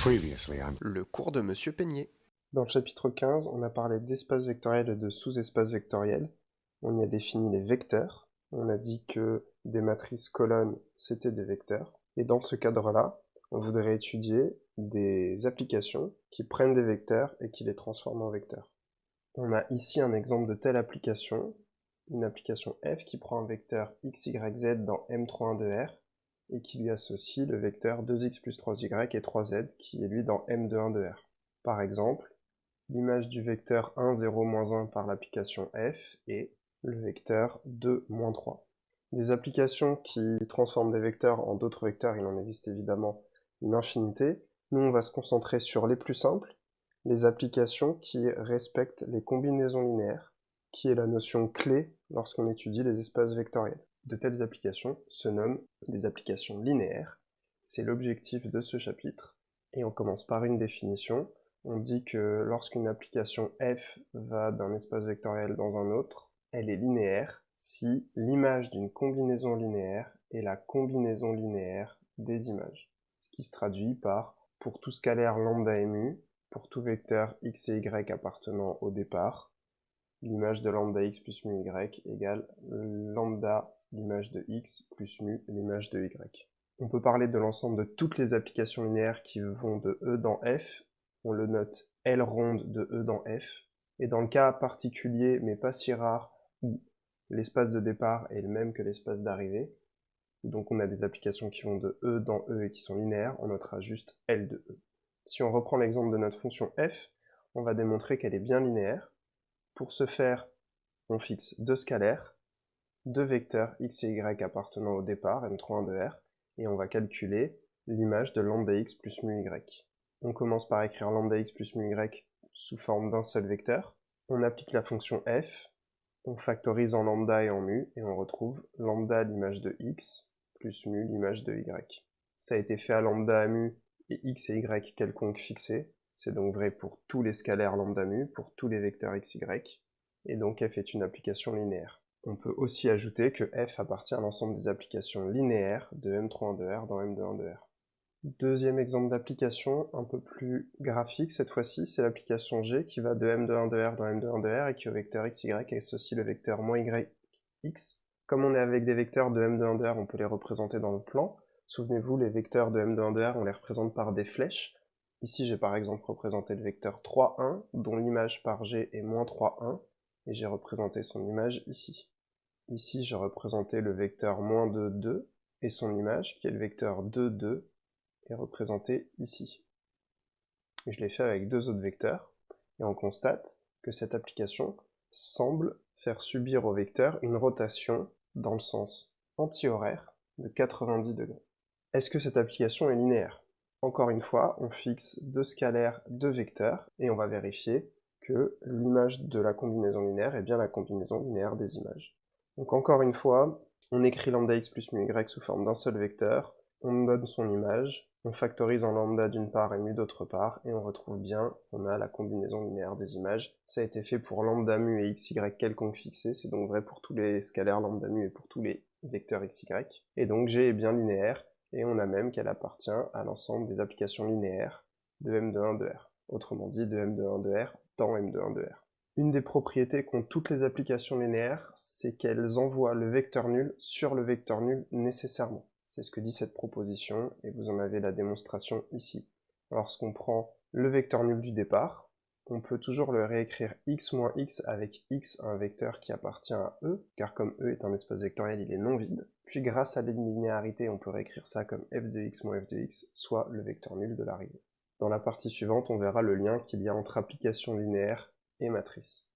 Le cours de Monsieur Peigné. Dans le chapitre 15, on a parlé d'espaces vectoriels et de sous-espaces vectoriels. On y a défini les vecteurs. On a dit que des matrices colonnes, c'était des vecteurs. Et dans ce cadre-là, on voudrait étudier des applications qui prennent des vecteurs et qui les transforment en vecteurs. On a ici un exemple de telle application, une application f qui prend un vecteur x, y, z dans M31 de R et qui lui associe le vecteur 2x plus 3y et 3z qui est lui dans M21 de R. Par exemple, l'image du vecteur 1, 0, moins 1 par l'application f est le vecteur 2, moins 3. Des applications qui transforment des vecteurs en d'autres vecteurs, il en existe évidemment une infinité. Nous, on va se concentrer sur les plus simples, les applications qui respectent les combinaisons linéaires, qui est la notion clé lorsqu'on étudie les espaces vectoriels. De telles applications se nomment des applications linéaires. C'est l'objectif de ce chapitre. Et on commence par une définition. On dit que lorsqu'une application f va d'un espace vectoriel dans un autre, elle est linéaire si l'image d'une combinaison linéaire est la combinaison linéaire des images. Ce qui se traduit par, pour tout scalaire lambda mu, pour tout vecteur x et y appartenant au départ, l'image de lambda x plus mu y égale lambda l'image de x plus mu l'image de y. On peut parler de l'ensemble de toutes les applications linéaires qui vont de E dans F. On le note L ronde de E dans F. Et dans le cas particulier, mais pas si rare, où l'espace de départ est le même que l'espace d'arrivée, donc on a des applications qui vont de E dans E et qui sont linéaires, on notera juste L de E. Si on reprend l'exemple de notre fonction f, on va démontrer qu'elle est bien linéaire. Pour ce faire, on fixe deux scalaires, deux vecteurs x et y appartenant au départ, M31 de R, et on va calculer l'image de lambda x plus mu y. On commence par écrire lambda x plus mu y sous forme d'un seul vecteur. On applique la fonction f, on factorise en lambda et en mu, et on retrouve lambda l'image de x plus mu l'image de y. Ça a été fait à lambda à mu et x et y quelconques fixés. C'est donc vrai pour tous les scalaires lambda mu, pour tous les vecteurs x, y, et donc f est une application linéaire. On peut aussi ajouter que f appartient à l'ensemble des applications linéaires de M31 de R dans M21 de R. Deuxième exemple d'application, un peu plus graphique cette fois-ci, c'est l'application G qui va de M21 de R dans M21 de R et qui au vecteur x, y associe le vecteur moins y, x. Comme on est avec des vecteurs de M21 de R, on peut les représenter dans le plan. Souvenez-vous, les vecteurs de M21 de R, on les représente par des flèches. Ici, j'ai par exemple représenté le vecteur 3, 1, dont l'image par G est moins 3, 1, et j'ai représenté son image ici. Ici, j'ai représenté le vecteur moins 2, 2, et son image, qui est le vecteur 2, 2, est représenté ici. Je l'ai fait avec deux autres vecteurs, et on constate que cette application semble faire subir au vecteur une rotation dans le sens antihoraire de 90 degrés. Est-ce que cette application est linéaire? Encore une fois, on fixe deux scalaires, deux vecteurs, et on va vérifier que l'image de la combinaison linéaire est bien la combinaison linéaire des images. Donc encore une fois, on écrit lambda x plus mu y sous forme d'un seul vecteur, on donne son image, on factorise en lambda d'une part et mu d'autre part, et on retrouve bien, on a la combinaison linéaire des images. Ça a été fait pour lambda mu et x, y quelconque fixé, c'est donc vrai pour tous les scalaires lambda mu et pour tous les vecteurs x, y. Et donc G est bien linéaire, et on a même qu'elle appartient à l'ensemble des applications linéaires de M21 de R. Autrement dit, de M21 de R dans M21 de R. Une des propriétés qu'ont toutes les applications linéaires, c'est qu'elles envoient le vecteur nul sur le vecteur nul nécessairement. C'est ce que dit cette proposition, et vous en avez la démonstration ici. Lorsqu'on prend le vecteur nul du départ, on peut toujours le réécrire x moins x avec x, un vecteur qui appartient à E, car comme E est un espace vectoriel, il est non vide. Puis grâce à la linéarité, on peut réécrire ça comme f de x moins f de x, soit le vecteur nul de l'arrivée. Dans la partie suivante, on verra le lien qu'il y a entre application linéaire et matrice.